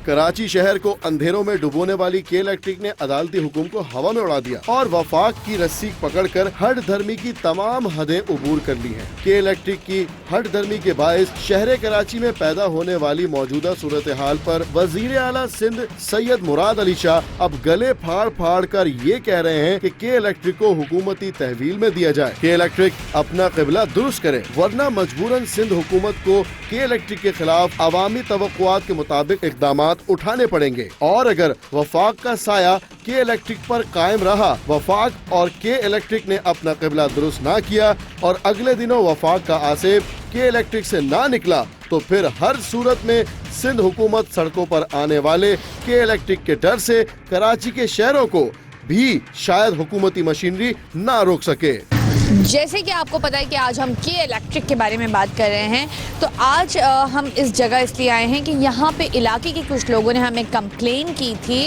कराची शहर को अंधेरों में डुबोने वाली के इलेक्ट्रिक ने अदालती हुक्म को हवा में उड़ा दिया और वफाक की रस्सी पकड़कर हड धर्मी की तमाम हदें उबूर कर ली हैं। के इलेक्ट्रिक की हड धर्मी के बायस शहर कराची में पैदा होने वाली मौजूदा सूरत हाल पर वजीर आला सिंध सैयद मुराद अली शाह अब गले फाड़ फाड़ कर ये कह रहे हैं कि के इलेक्ट्रिक को हुकूमती तहवील में दिया जाए। के इलेक्ट्रिक अपना क़िबला दुरुस्त करे, वरना मजबूरन सिंध हुकूमत को के इलेक्ट्रिक के खिलाफ अवामी तवक्कुआत के मुताबिक इक़दामात उठाने पड़ेंगे। और अगर वफाक का साया के इलेक्ट्रिक पर कायम रहा, वफाक और के इलेक्ट्रिक ने अपना क़िबला दुरुस्त ना किया और अगले दिनों वफाक का आसेब के इलेक्ट्रिक से ना निकला, तो फिर हर सूरत में सिंध हुकूमत सड़कों पर आने वाले के इलेक्ट्रिक के डर से कराची के शहरों को भी शायद हुकूमती मशीनरी ना रोक सके। जैसे कि आपको पता है कि आज हम के इलेक्ट्रिक के बारे में बात कर रहे हैं, तो आज हम इस जगह इसलिए आए हैं कि यहाँ पे इलाके के कुछ लोगों ने हमें कंप्लेन की थी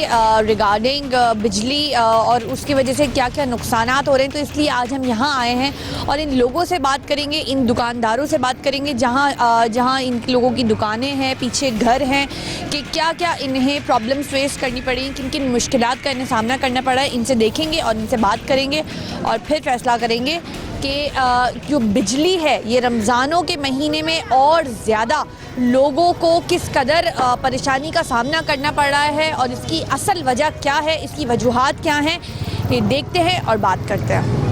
रिगार्डिंग बिजली और उसकी वजह से क्या क्या नुकसानात हो रहे हैं। तो इसलिए आज हम यहाँ आए हैं और इन लोगों से बात करेंगे, इन दुकानदारों से बात करेंगे जहाँ इन लोगों की दुकानें हैं, पीछे घर हैं, कि क्या क्या इन्हें प्रॉब्लम्स फेस करनी पड़ी, किन किन मुश्किलात का इन्हें सामना करना पड़ा है। इनसे देखेंगे और इनसे बात करेंगे और फिर फैसला करेंगे कि जो बिजली है ये रमज़ानों के महीने में और ज़्यादा लोगों को किस कदर परेशानी का सामना करना पड़ रहा है और इसकी असल वजह क्या है, इसकी वजूहात क्या हैं, ये देखते हैं और बात करते हैं।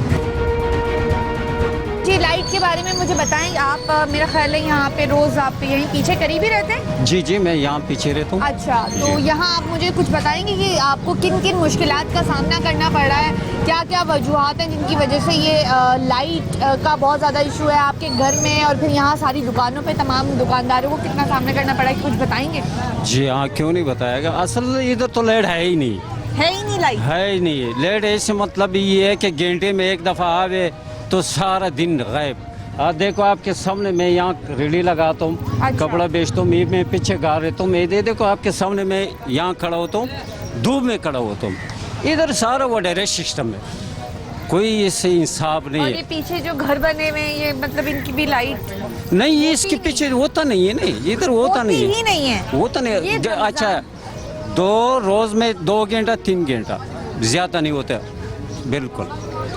जी, लाइट के बारे में मुझे बताएं आप। मेरा ख्याल है यहाँ पे रोज़ आप यहीं पीछे करीब ही रहते हैं? जी जी, मैं यहाँ पीछे रहता हूँ। अच्छा, तो यहाँ आप मुझे कुछ बताएंगे कि आपको किन किन मुश्किलात का सामना करना पड़ रहा है, क्या क्या वजूहात हैं जिनकी वजह से ये लाइट का बहुत ज़्यादा इशू है आपके घर में, और फिर यहाँ सारी दुकानों पे तमाम दुकानदारों को कितना सामना करना पड़ा है, कुछ बताएंगे? जी हाँ, क्यों नहीं बताएगा। असल इधर तो लाइट है ही नहीं, लाइट है ही नहीं। लाइट ऐसे मतलब ये है कि घंटे में एक दफ़ा आवे तो सारा दिन गायब। देखो आपके सामने मैं यहाँ रेडी लगाता हूँ। अच्छा। कपड़ा बेचता हूँ, मैं पीछे गा रहता हूँ। मैं देखो आपके सामने मैं यहाँ खड़ा होता हूँ, धूप में खड़ा होता हूँ। इधर सारा वो डायरेक्ट सिस्टम है, कोई इससे इंसाफ नहीं है। और ये पीछे जो घर बने हुए ये मतलब इनकी भी लाइट नहीं, ये इसके पीछे होता नहीं है, नहीं इधर होता नहीं है, होता नहीं। अच्छा, 2 रोज में 2 घंटा 3 घंटा, ज्यादा नहीं होता बिल्कुल।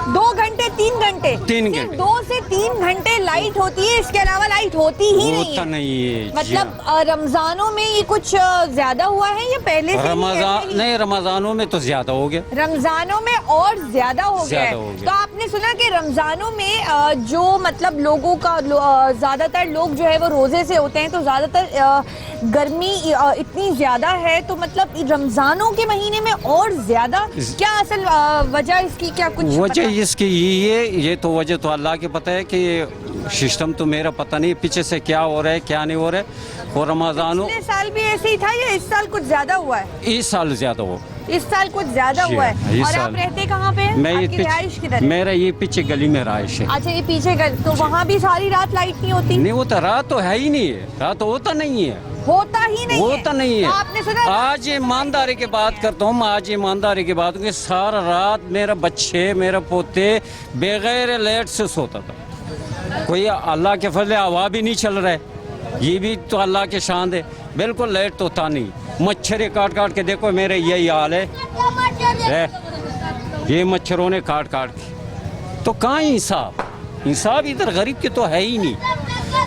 2 घंटे 3 घंटे 3 घंटे 2 से 3 घंटे लाइट होती है, इसके अलावा लाइट होती ही नहीं है। मतलब रमजानों में ये कुछ ज्यादा हुआ है या पहले से? नहीं, रमजानों में तो ज्यादा हो गया, रमजानों में और ज्यादा हो गया। तो आपने सुना कि रमजानों में जो मतलब लोगों का ज्यादातर लोग जो है वो रोजे से होते हैं, तो ज्यादातर गर्मी इतनी ज्यादा है, तो मतलब रमजानों के महीने में और ज्यादा क्या असल वजह इसकी, क्या कुछ वजह इसकी ये तो वजह तो अल्लाह के पता है कि सिस्टम तो मेरा पता नहीं पीछे से क्या हो रहा है क्या नहीं हो रहा है। और रमजानों पिछले साल भी ऐसे ही था या इस साल कुछ ज्यादा हुआ है? इस साल ज्यादा हो, इस साल कुछ ज्यादा हुआ है। और आप रहते कहाँ पे हैं? मैं ये मेरा ये पीछे गली में रहायश है। अच्छा, ये पीछे गली, तो वहाँ भी सारी रात लाइट नहीं होती? नहीं होता, रात तो है ही नहीं है, रात होता नहीं है, होता ही नहीं होता नहीं है। तो आपने सुना? आज ईमानदारी की बात करता हूँ, आज ईमानदारी की बात कि सारा रात मेरा बच्चे मेरा पोते बगैर लाइट से सोता था। कोई अल्लाह के फजले हवा भी नहीं चल रहा है, ये भी तो अल्लाह के शान है। बिल्कुल लाइट तो था नहीं, मच्छर काट काट के देखो मेरे यही हाल है, ये मच्छरों ने काट काट के। तो कहाँ इंसाफ इधर गरीब के तो है ही नहीं।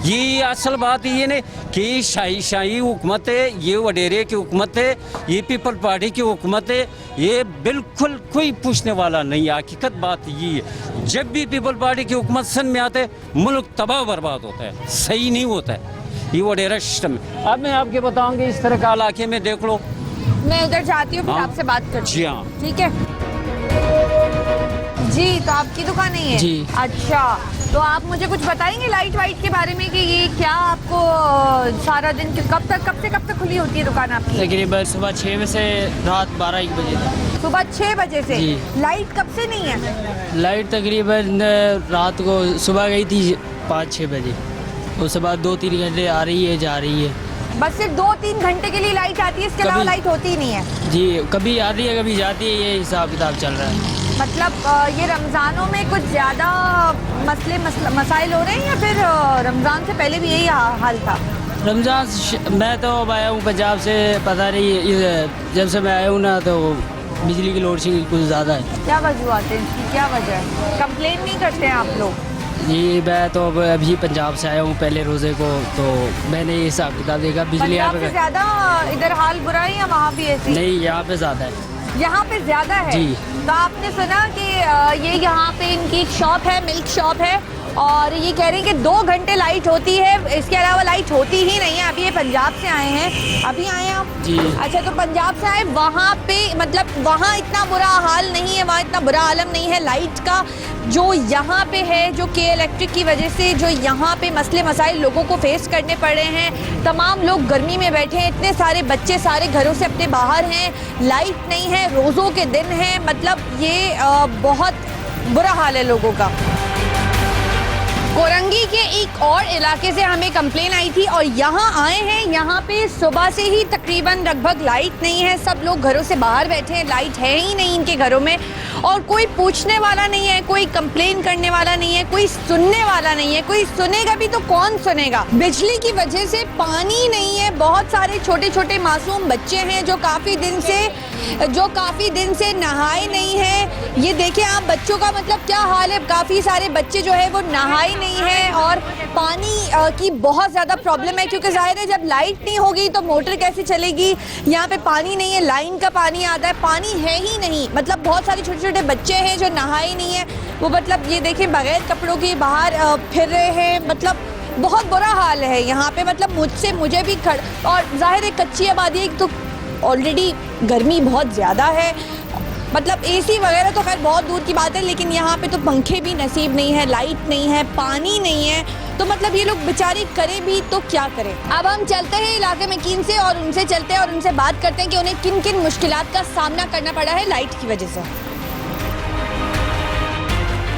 ये असल बात ये नहीं कि शाही हुकूमत है, ये वडेरे की हुकूमत है, ये पीपल पार्टी की हुकूमत है, ये बिल्कुल कोई पूछने वाला नहीं है। हकीकत बात ये है, जब भी पीपल पार्टी की हुकूमत सन में आते मुल्क तबाह बर्बाद होता है, सही नहीं होता है, ये वडेरा सिस्टम है। अब मैं आपके बताऊंगी इस तरह का इलाके में देख लो। मैं उधर जाती हूँ, फिर आपसे बात करती हूँ। जी हाँ, ठीक है जी। तो आपकी दुकान नहीं है? जी। अच्छा, तो आप मुझे कुछ बताएंगे लाइट वाइट के बारे में कि ये क्या आपको सारा दिन कब से कब तक खुली होती है दुकान आपकी? तकरीबन सुबह 6 बजे से रात 12-1 बजे तक। सुबह 6 बजे से? जी। लाइट कब से नहीं है? लाइट तकरीबन रात को सुबह गई थी 5-6 बजे, उसके बाद 2-3 घंटे आ रही है जा रही है। बस सिर्फ 2-3 घंटे के लिए लाइट आती है, इसके अलावा लाइट होती ही नहीं है? जी, कभी आती है कभी जाती है, ये हिसाब किताब चल रहा है। मतलब ये रमज़ानों में कुछ ज़्यादा मसाइल हो रहे हैं या फिर रमज़ान से पहले भी यही हाल था? मैं तो अब आया हूँ पंजाब से, पता नहीं जब से मैं आया हूँ ना तो बिजली की लोड शेडिंग कुछ ज़्यादा है। क्या वजूहत है इसकी, क्या वजह है? कंप्लेन नहीं करते हैं आप लोग? जी मैं तो अब अभी पंजाब से आया हूँ पहले रोज़े को, तो मैंने ये हिसाब किताब देखा बिजली यहाँ पंजाब से पे ज्यादा इधर हाल बुरा है या वहाँ भी ऐसे? नहीं, यहाँ पे ज़्यादा है। यहाँ पे ज्यादा है जी। तो आपने सुना कि ये यहाँ पे इनकी एक शॉप है, मिल्क शॉप है, और ये कह रहे हैं कि 2 घंटे लाइट होती है, इसके अलावा लाइट होती ही नहीं है। अभी ये पंजाब से आए हैं, अभी आए हैं आप? जी। अच्छा, तो पंजाब से आए, वहाँ पे मतलब वहाँ इतना बुरा हाल नहीं है, वहाँ इतना बुरा आलम नहीं है लाइट का जो यहाँ पे है, जो के इलेक्ट्रिक की वजह से जो यहाँ पे मसले मसाइल लोगों को फेस करने पड़ रहे हैं। तमाम लोग गर्मी में बैठे हैं, इतने सारे बच्चे सारे घरों से अपने बाहर हैं, लाइट नहीं है, रोज़ों के दिन हैं, मतलब ये बहुत बुरा हाल है लोगों का। कोरंगी के एक और इलाके से हमें कंप्लेन आई थी और यहाँ आए हैं। यहाँ पे सुबह से ही तकरीबन लगभग लाइट नहीं है, सब लोग घरों से बाहर बैठे हैं, लाइट है ही नहीं इनके घरों में, और कोई पूछने वाला नहीं है, कोई कंप्लेन करने वाला नहीं है, कोई सुनने वाला नहीं है। कोई सुनेगा भी तो कौन सुनेगा? बिजली की वजह से पानी नहीं है, बहुत सारे छोटे छोटे मासूम बच्चे हैं जो काफ़ी दिन से नहाए नहीं हैं। ये देखें आप, बच्चों का मतलब क्या हाल है, काफ़ी सारे बच्चे जो है वो नहाए नहीं है, और पानी की बहुत ज़्यादा प्रॉब्लम है, क्योंकि जाहिर है जब लाइट नहीं होगी तो मोटर कैसे चलेगी? यहाँ पे पानी नहीं है, लाइन का पानी आता है, पानी है ही नहीं। मतलब बहुत सारे छोटे छोटे बच्चे हैं जो नहाए नहीं है, वो मतलब ये देखें बगैर कपड़ों के बाहर फिर रहे हैं, मतलब बहुत बुरा हाल है यहाँ पे। मतलब मुझे भी और जाहिर है कच्ची आबादी है तो ऑलरेडी गर्मी बहुत ज़्यादा है, मतलब एसी वगैरह तो खैर बहुत दूर की बात है, लेकिन यहाँ पे तो पंखे भी नसीब नहीं है, लाइट नहीं है, पानी नहीं है, तो मतलब ये लोग बेचारे करें भी तो क्या करें। अब हम चलते हैं इलाके में किन से, और उनसे चलते हैं और उनसे बात करते हैं कि उन्हें किन किन मुश्किलात का सामना करना पड़ा है लाइट की वजह से।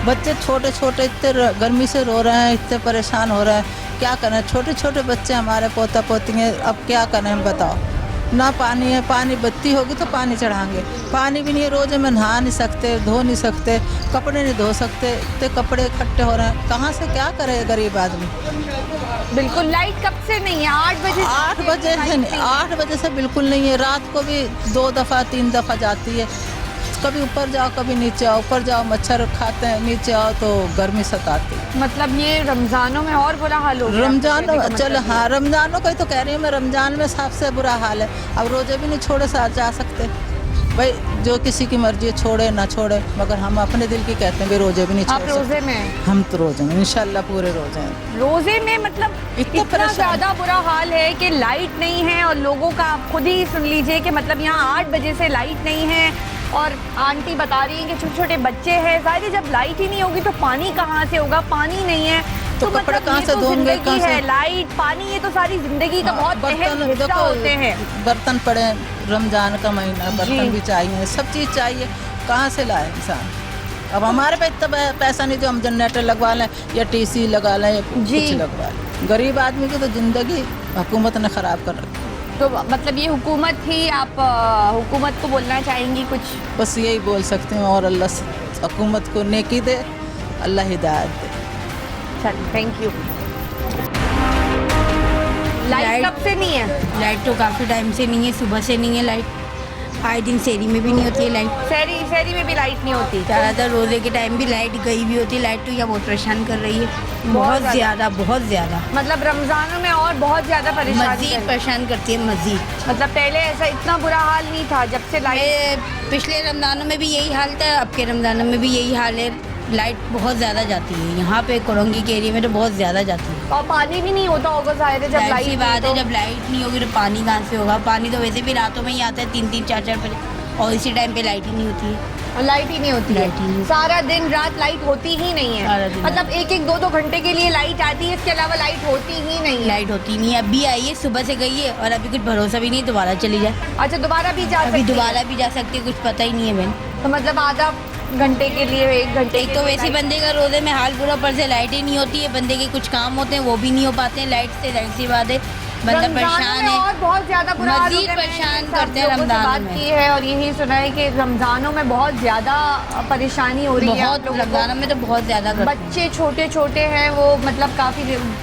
बच्चे छोटे छोटे इतने गर्मी से रो रहे हैं, इतने परेशान हो रहे हैं, क्या करें? छोटे छोटे बच्चे हमारे पोता पोती हैं, अब क्या करें हम बताओ? ना पानी है, पानी बत्ती होगी तो पानी चढ़ाएंगे, पानी भी नहीं है, रोज़ में नहा नहीं सकते, धो नहीं सकते, कपड़े नहीं धो सकते, इतने कपड़े इकट्ठे हो रहे हैं, कहाँ से क्या करे गरीब आदमी? बिल्कुल लाइट कब से नहीं है? 8 बजे से 8 बजे से बिल्कुल नहीं है, रात को भी 2 दफ़ा 3 दफ़ा जाती है, कभी ऊपर जाओ कभी नीचे आओ, ऊपर जाओ मच्छर खाते हैं, नीचे आओ तो गर्मी सताती। मतलब ये रमज़ानों में और बुरा हाल हो गया? चलो हाँ, रमज़ानों का ही तो कह रही हूँ मैं, रमज़ान में सबसे बुरा हाल है। अब रोज़े भी नहीं छोड़े साथ जा सकते भाई, जो किसी की मर्जी छोड़े ना छोड़े, मगर हम अपने दिल की कहते हैं कि रोज़े भी नहीं छोड़ सकते। आप रोज़े में? हम तो रोज़े में इंशाल्लाह पूरे रोज़े हैं। रोज़े में मतलब इतना ज़्यादा बुरा हाल है कि लाइट नहीं है, और लोगों का आप खुद ही सुन लीजिए कि मतलब यहाँ 8 बजे से लाइट नहीं है, और आंटी बता रही हैं कि छोटे छोटे बच्चे हैं, ज़ाहिर जब लाइट ही नहीं होगी तो पानी कहाँ से होगा? पानी नहीं है तो कपड़े मतलब कहाँ से धोएंगे? कहाँ से? लाइट पानी ये तो सारी जिंदगी का बहुत अहम हिस्सा होते हैं। बर्तन पड़े, रमजान का महीना, बर्तन भी चाहिए, सब चीज़ चाहिए, कहाँ से लाए इंसान? अब हमारे पे इतना पैसा नहीं जो हम जनरेटर लगवा लें या टीसी लगा लें या कुछ लगवा लें। गरीब आदमी की तो ज़िंदगी हुकूमत ने ख़राब कर रखी। तो मतलब ये हुकूमत ही, आप हुकूमत को बोलना चाहेंगी कुछ? बस यही बोल सकते हैं, और अल्लाह हुकूमत को नेकी दे, अल्लाह हिदायत दे। चल थैंक यू। लाइट कब से नहीं है? लाइट तो काफ़ी टाइम से नहीं है, सुबह से नहीं है लाइट, आए दिन शहरी में भी नहीं होती है लाइट। शहरी में भी लाइट नहीं होती? ज़्यादातर रोज़े के टाइम भी लाइट गई भी होती है। लाइट तो यहाँ बहुत परेशान कर रही है, बहुत ज़्यादा। मतलब रमज़ानों में और बहुत ज़्यादा मज़ीद परेशान करती है, मज़ीद। मतलब पहले ऐसा इतना बुरा हाल नहीं था जब से लाइट? पिछले रमज़ानों में भी यही हाल था, अब के रमज़ानों में भी यही हाल है, लाइट बहुत ज़्यादा जाती है यहाँ पे कोरंगी के एरिया में, तो बहुत ज़्यादा जाती है। और पानी भी नहीं होता होगा ज़ाहिर है, जब लाइट बात है, जब लाइट नहीं होगी तो पानी कहाँ से होगा? पानी तो वैसे भी रातों में ही आता है 3-3 4-4 बजे, और इसी टाइम पे लाइट ही नहीं होती है। लाइट ही नहीं होती है, सारा दिन रात लाइट होती ही नहीं है, मतलब 1-1 2-2 घंटे के लिए लाइट आती है, इसके अलावा लाइट होती ही नहीं। लाइट होती नहीं है, अभी आई है, सुबह से गई है, और अभी कुछ भरोसा भी नहीं, दोबारा चली जाए। अच्छा, दोबारा भी जा सकती है? दोबारा भी जा सकती है, कुछ पता ही नहीं है बहन। तो मतलब आधा घंटे के लिए, 1 घंटे? एक तो वैसे बंदे का रोज़े में हाल बुरा, पर से लाइट ही नहीं होती है, बंदे के कुछ काम होते हैं वो भी नहीं हो पाते हैं लाइट से। जाहिर सी बात है, बंदा रमजानों परेशान में है। और बहुत ज्यादा बुरा हाल मजीद होता है। परेशान मैंने करते हैं सब लोगों से रमजान बात में। की है और यही सुना है कि रमजानों में बहुत ज्यादा परेशानी हो रही है आप बहुत लोगों को। रमजान में तो बहुत ज्यादा करते हैं। बच्चे छोटे छोटे हैं, वो मतलब काफी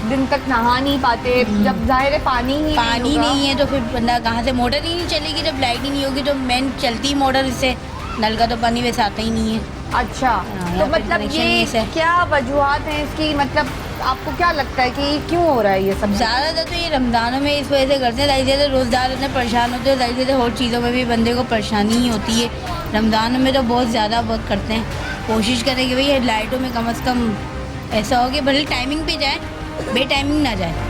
दिन तक नहा नहीं पाते, जब जाहिर है पानी पानी नहीं है तो फिर बंदा कहाँ से, मोटर ही नहीं चलेगी जब लाइट ही नहीं होगी तो मेन चलती मोटर, इससे नल का तो पानी वैसे आता ही नहीं है। अच्छा, तो यहाँ पे मतलब connection ये नहीं है। क्या वजूहात हैं इसकी, मतलब आपको क्या लगता है कि क्यों हो रहा है ये सब? ज़्यादातर तो ये रमज़ानों में इस वजह से करते हैं, ज़्यादा ज़्यादा रोज़गार इतने परेशान होते हैं, ज़्यादा ज़्यादा और चीज़ों में भी बंदे को परेशानी ही होती है। रमज़ानों में तो बहुत ज़्यादा वर्क करते हैं, कोशिश करें कि भाई लाइटों में कम से कम ऐसा हो कि भले टाइमिंग पे जाए, बे टाइमिंग ना जाए।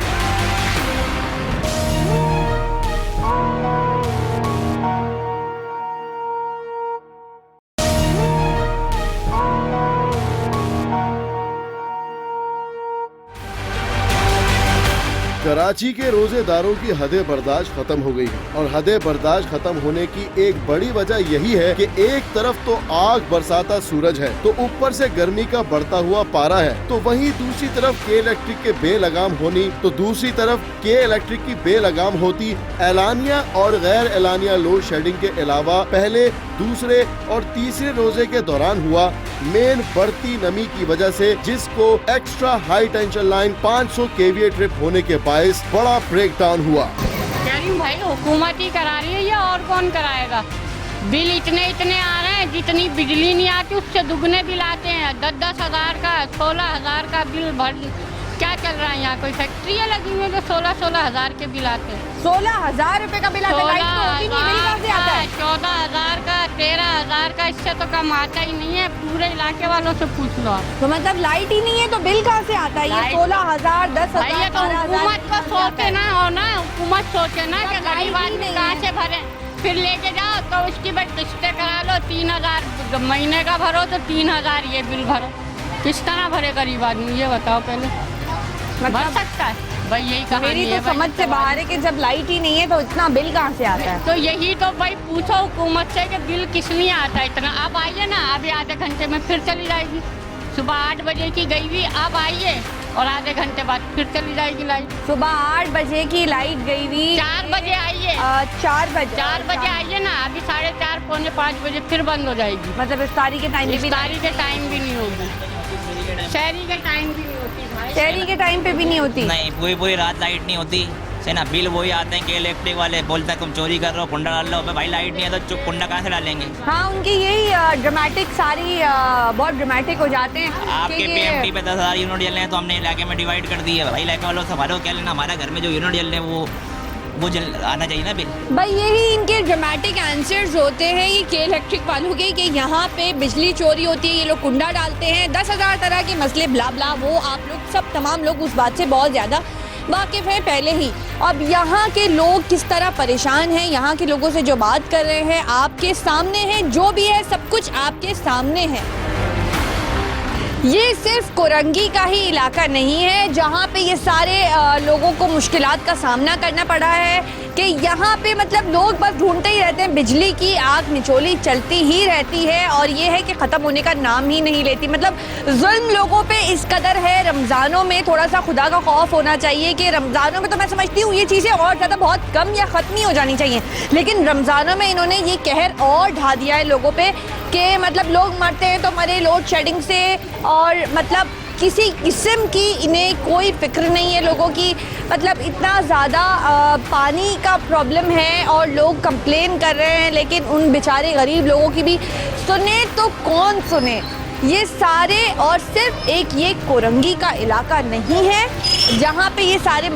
कराची के रोजेदारों की हदें बर्दाश्त खत्म हो गई है और हदें बर्दाश्त खत्म होने की एक बड़ी वजह यही है कि एक तरफ तो आग बरसाता सूरज है तो ऊपर से गर्मी का बढ़ता हुआ पारा है, तो वहीं दूसरी तरफ के इलेक्ट्रिक के बेलगाम होनी, तो दूसरी तरफ के इलेक्ट्रिक की बेलगाम होती एलानिया और गैर एलानिया लोड शेडिंग के अलावा पहले, दूसरे और तीसरे रोजे के दौरान हुआ मेन बढ़ती नमी की वजह से, जिसको extra high tension line 500 kVA trip होने के बायस बड़ा ब्रेक डाउन हुआ। कह रही हूँ भाई हुकूमत ही करा रही है या और कौन कराएगा? बिल इतने आ रहे हैं, जितनी बिजली नहीं आती उससे दुगने बिल आते हैं। 10-10 हज़ार का 16 हज़ार का बिल भर, क्या चल रहा है यहाँ? कोई फैक्ट्री है लगी हुई है जो 16-16 हज़ार के बिल आते हैं? 16,000 रुपए का बिल आता है, लाइट तो होती नहीं, बिल कहाँ से आता है? 14,000 का 13,000 का, इससे तो कम आता ही नहीं है। पूरे इलाके वालों से पूछ लो आप। तो मतलब लाइट ही नहीं है तो बिल कहाँ से आता है? ये लाइट- 16,000, भाई ये 10,000, तो 12,000 हुकूमत को सोचे ना, हो ना, हुकूमत सोचे ना कि लाइट गरीब ही आदमी नहीं कहाँ है। से भरे। फिर लेके जाओ तो उसकी बस किस्तें करा लो, 3,000 महीने का भरो तो 3,000 ये बिल भरो। किस तरह भरे गरीब आदमी, ये बताओ पहले। भर सकता है भाई? यही कहानी मेरी है तो भाई। समझ से बाहर है कि जब लाइट ही नहीं है तो इतना बिल कहाँ से आता है? तो यही तो भाई पूछो हुकूमत से कि बिल किस लिए आता है इतना। अब आइए ना, अभी आधे घंटे में फिर चली जाएगी। सुबह 8 बजे की गई हुई, अब आइए और आधे घंटे बाद फिर चली जाएगी लाइट। सुबह 8 बजे की लाइट गई हुई, 4 बजे आइए, 4 बजे 4 बजे आइए ना, अभी 4:30 पौने 5 बजे फिर बंद हो जाएगी। मतलब इफ्तारी के टाइम पे भी, इफ्तारी के टाइम भी नहीं होगी, शहरी के टाइम भी नहीं होती भाई। शहरी के टाइम पे भी नहीं होती। नहीं, पूरी रात लाइट नहीं होती है ना। बिल वही आते हैं कि इलेक्ट्रिक वाले बोलते हैं तुम चोरी कर रहे हो, कुंडा डाल लो। भाई लाइट नहीं है तो चुप, कुंडा कहाँ से डालेंगे? हाँ, उनकी यही ड्रामेटिक सारी बहुत ड्रामेटिक हो जाते हैं। आपके कि पीएमटी पे 10,000 यूनिट जल रहे हैं तो हमने इलाके में डिवाइड कर दी है। भाई इलाके वालों से हमारे को क्या लेना, हमारा घर में जो यूनिट जल रहे हैं वो जल आना चाहिए ना बिल। भाई यही इनके ड्रामेटिक आंसर्स होते हैं ये के इलेक्ट्रिक वालों के, कि यहाँ पे बिजली चोरी होती है, ये लोग कुंडा डालते हैं, 10,000 तरह के मसले ब्ला ब्ला। वो आप लोग सब तमाम लोग उस बात से बहुत ज़्यादा वाकिफ़ हैं पहले ही। अब यहाँ के लोग किस तरह परेशान हैं, यहाँ के लोगों से जो बात कर रहे हैं आपके सामने है, जो भी है सब कुछ आपके सामने है। ये सिर्फ कोरंगी का ही इलाका नहीं है जहाँ पे ये सारे लोगों को मुश्किलात का सामना करना पड़ा है, कि यहाँ पे मतलब लोग बस ढूंढते ही रहते हैं, बिजली की आग निचोली चलती ही रहती है और ये है कि ख़त्म होने का नाम ही नहीं लेती। मतलब जुल्म लोगों पे इस कदर है। रमज़ानों में थोड़ा सा खुदा का खौफ होना चाहिए, कि रमज़ानों में तो मैं समझती हूँ ये चीज़ें और ज़्यादा बहुत कम या ख़त्म ही हो जानी चाहिए, लेकिन रमज़ानों में इन्होंने ये कहर और ढा दिया है लोगों पे, कि मतलब लोग मरते हैं तो मरे लोड शेडिंग से, और मतलब किसी किस्म की इन्हें कोई फिक्र नहीं है लोगों की। मतलब इतना ज़्यादा पानी का प्रॉब्लम है और लोग कंप्लेन कर रहे हैं, लेकिन उन बेचारे गरीब लोगों की भी सुने तो कौन सुने। ये सारे और सिर्फ एक ये कोरंगी का इलाका नहीं है जहाँ पे ये सारे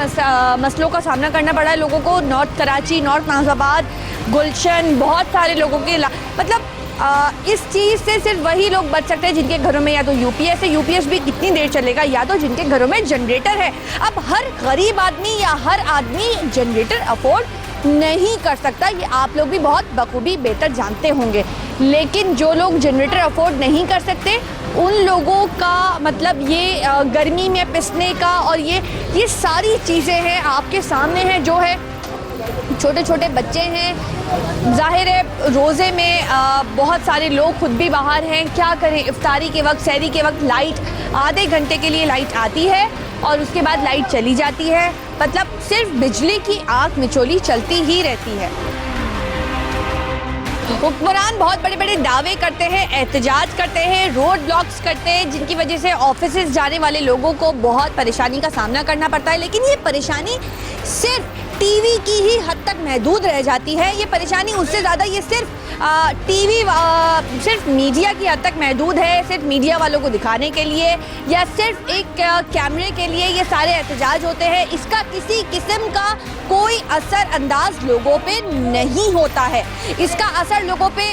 मसलों का सामना करना पड़ा है लोगों को। नॉर्थ कराची, नॉर्थ नाज़ाबाद, गुलशन, बहुत सारे लोगों के मतलब इस चीज़ से सिर्फ वही लोग बच सकते हैं जिनके घरों में या तो यूपीएस है, यूपीएस भी कितनी देर चलेगा, या तो जिनके घरों में जनरेटर है। अब हर गरीब आदमी या हर आदमी जनरेटर अफोर्ड नहीं कर सकता, ये आप लोग भी बहुत बखूबी बेहतर जानते होंगे। लेकिन जो लोग जनरेटर अफोर्ड नहीं कर सकते उन लोगों का मतलब ये गर्मी में पिसने का और ये सारी चीज़ें हैं आपके सामने हैं। जो है छोटे छोटे बच्चे हैं, जाहिर है रोज़े में बहुत सारे लोग खुद भी बाहर हैं, क्या करें। इफ्तारी के वक्त, सहरी के वक्त लाइट आधे घंटे के लिए लाइट आती है और उसके बाद लाइट चली जाती है। मतलब सिर्फ बिजली की आग मिचोली चलती ही रहती है। हुक्मरान बहुत बड़े बड़े दावे करते हैं, एहतजाज करते हैं, रोड ब्लॉक्स करते हैं, जिनकी वजह से ऑफिसेज जाने वाले लोगों को बहुत परेशानी का सामना करना पड़ता है। लेकिन ये परेशानी सिर्फ टीवी की ही हद तक महदूद रह जाती है। ये परेशानी उससे ज़्यादा ये सिर्फ सिर्फ मीडिया की हद तक महदूद है, सिर्फ मीडिया वालों को दिखाने के लिए या सिर्फ एक कैमरे के लिए ये सारे एहतजाज होते हैं। इसका किसी किस्म का कोई असर अंदाज लोगों पे नहीं होता है। इसका असर लोगों पे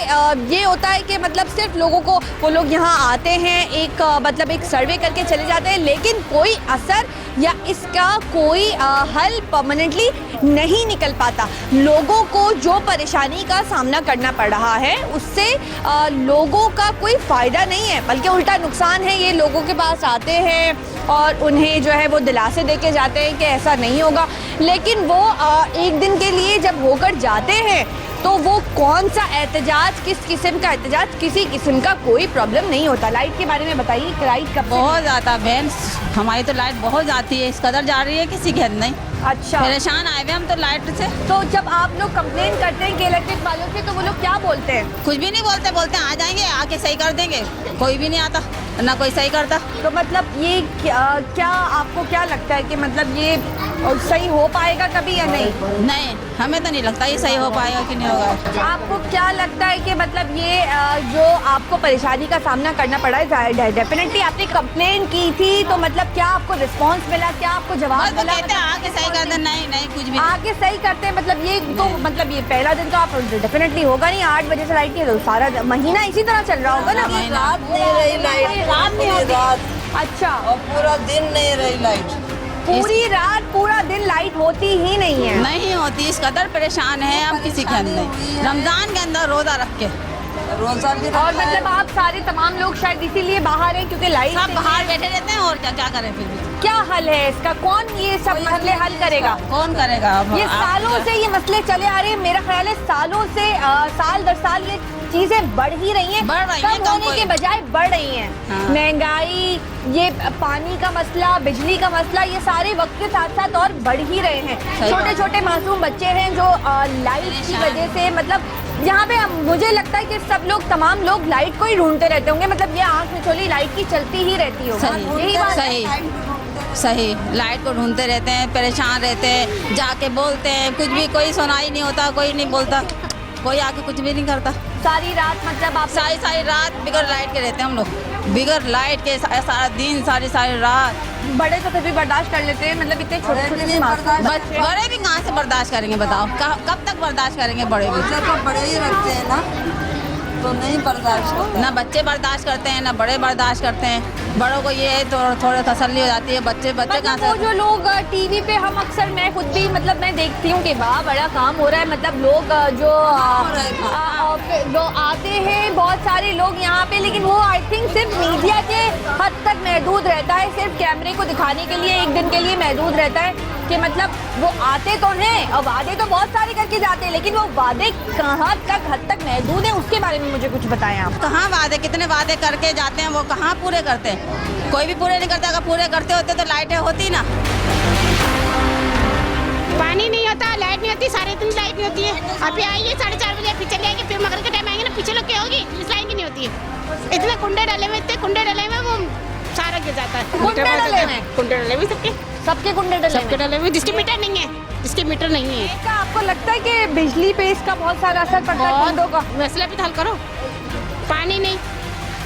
ये होता है कि मतलब सिर्फ लोगों को, वो लोग यहाँ आते हैं, एक मतलब एक सर्वे करके चले जाते हैं, लेकिन कोई असर या इसका कोई हल परमानेंटली नहीं निकल पाता। लोगों को जो परेशानी का सामना करना पड़ रहा है उससे लोगों का कोई फ़ायदा नहीं है, बल्कि उल्टा नुकसान है। ये लोगों के पास आते हैं और उन्हें जो है वो दिलासे दे के जाते हैं कि ऐसा नहीं होगा, लेकिन वो एक दिन के लिए जब होकर जाते हैं तो वो कौन सा एहतजाज, किस किस्म का एहतजाज, किसी किस्म का कोई प्रॉब्लम नहीं होता। लाइट के बारे में बताइए, लाइट का बहुत ज़्यादा बहन, हमारी तो लाइट बहुत जाती है, इस कदर जा रही है किसी के हद नहीं। अच्छा, परेशान आए हुए हम तो लाइट से। तो जब आप लोग कंप्लेन करते हैं कि इलेक्ट्रिक वालों से, तो वो लोग क्या बोलते हैं? कुछ भी नहीं बोलते, बोलते हैं आ जाएंगे, आके सही कर देंगे। कोई भी नहीं आता, ना कोई सही करता। तो मतलब ये क्या आपको क्या लगता है कि मतलब ये सही हो पाएगा कभी या नहीं? नहीं, हमें तो नहीं लगता ये सही हो पाएगा कि नहीं होगा। आपको क्या लगता है कि मतलब ये जो आपको परेशानी का सामना करना पड़ा है, डेफिनेटली आपने कंप्लेन की थी, तो मतलब क्या आपको रिस्पांस मिला, क्या आपको जवाब मिला? कहते हैं आके सही कर दे, नहीं कुछ भी आके सही करते हैं। मतलब ये तो मतलब ये पहला दिन तो आप डेफिनेटली होगा नहीं, 8 बजे से लाइट की, तो सारा महीना इसी तरह चल रहा होगा ना? रात नहीं रही लाइट, रात नहीं होती। अच्छा, और पूरा दिन नहीं रही लाइट, पूरी रात पूरा दिन लाइट होती ही नहीं है। नहीं होती, इस कदर परेशान है हम किसी के अंदर। रमजान के अंदर रोजा रख के, रोजा भी और मतलब आप सारे तमाम लोग शायद इसीलिए बाहर हैं क्योंकि लाइट सब बाहर बैठे रहते हैं। और क्या करें फिर भी? क्या हल है इसका? कौन ये सब मसले हल करेगा? कौन करेगा? ये सालों से ये मसले चले आ रहे हैं। मेरा ख्याल है सालों से साल दर साल ये चीजें बढ़ ही रही हैं, कम होने के बजाय बढ़ रही हैं। महंगाई, ये पानी का मसला, बिजली का मसला, ये सारे वक्त के साथ साथ और बढ़ ही रहे हैं। छोटे छोटे मासूम बच्चे हैं जो लाइट की वजह से, मतलब यहाँ पे मुझे लगता है कि सब लोग, तमाम लोग लाइट को ही ढूंढते रहते होंगे। मतलब ये आँख मिचोली लाइट की चलती ही रहती होगी। यही बात है। सही, लाइट को ढूंढते रहते हैं, परेशान रहते हैं, जाके बोलते हैं, कुछ भी कोई सुनाई नहीं होता, कोई नहीं बोलता, कोई आके कुछ भी नहीं करता। सारी रात मतलब आप सारी रात बिगर लाइट के रहते हैं हम लोग, बिगर लाइट के सारा दिन, सारी रात। बड़े तो फिर भी बर्दाश्त कर लेते हैं, मतलब इतने छोटे छोटे बड़े भी कहाँ से बर्दाश्त करेंगे बताओ? कब तक बर्दाश्त करेंगे? बड़े भी बड़े ही रखते हैं ना, तो नहीं बर्दाश्त करते। ना बच्चे बर्दाश्त करते हैं, ना बड़े बर्दाश्त करते हैं। बड़ों को ये है तो थोड़ा तसल्ली हो जाती है, बच्चे कहाँ से? वो जो लोग टीवी पे, हम अक्सर, मैं खुद भी मतलब मैं देखती हूँ कि वाह बड़ा काम हो रहा है। मतलब लोग जो आते हैं, बहुत सारे लोग यहाँ पे, लेकिन वो आई थिंक सिर्फ मीडिया के हद तक महदूद रहता है, सिर्फ कैमरे को दिखाने के लिए, एक दिन के लिए महदूद रहता है कि मतलब वो आते तो हैं और वादे तो बहुत सारे करके जाते हैं, लेकिन वो वादे कहाँ तक हद तक महदूद है, उसके बारे में मुझे कुछ बताएं आप। कहाँ वादे, कितने वादे करके जाते हैं, वो कहाँ पूरे करते हैं? कोई भी पूरे नहीं करता। अगर पूरे करते होते तो लाइटें होती ना। पानी नहीं होता, लाइट नहीं होती, सारे दिन लाइट नहीं होती है। अभी आइए 4:30 बजे, फिर चले आएंगे, फिर मगर के टाइम आएंगे ना, पीछे लोग क्या होगी, इस लाइन की नहीं होती है। इतने कुंडे डाले हुए, इतने कुंडे डाले हुए, वो सारा गिर जाता है। कुंडे डाले हुए, सबके कुंडे डाले हुए, जिसके मीटर नहीं है, जिसके मीटर नहीं है। क्या आपको लगता है कि बिजली पे इसका बहुत सारा असर पड़ता है? कुंडों का मसला भी तो हल करो। पानी नहीं,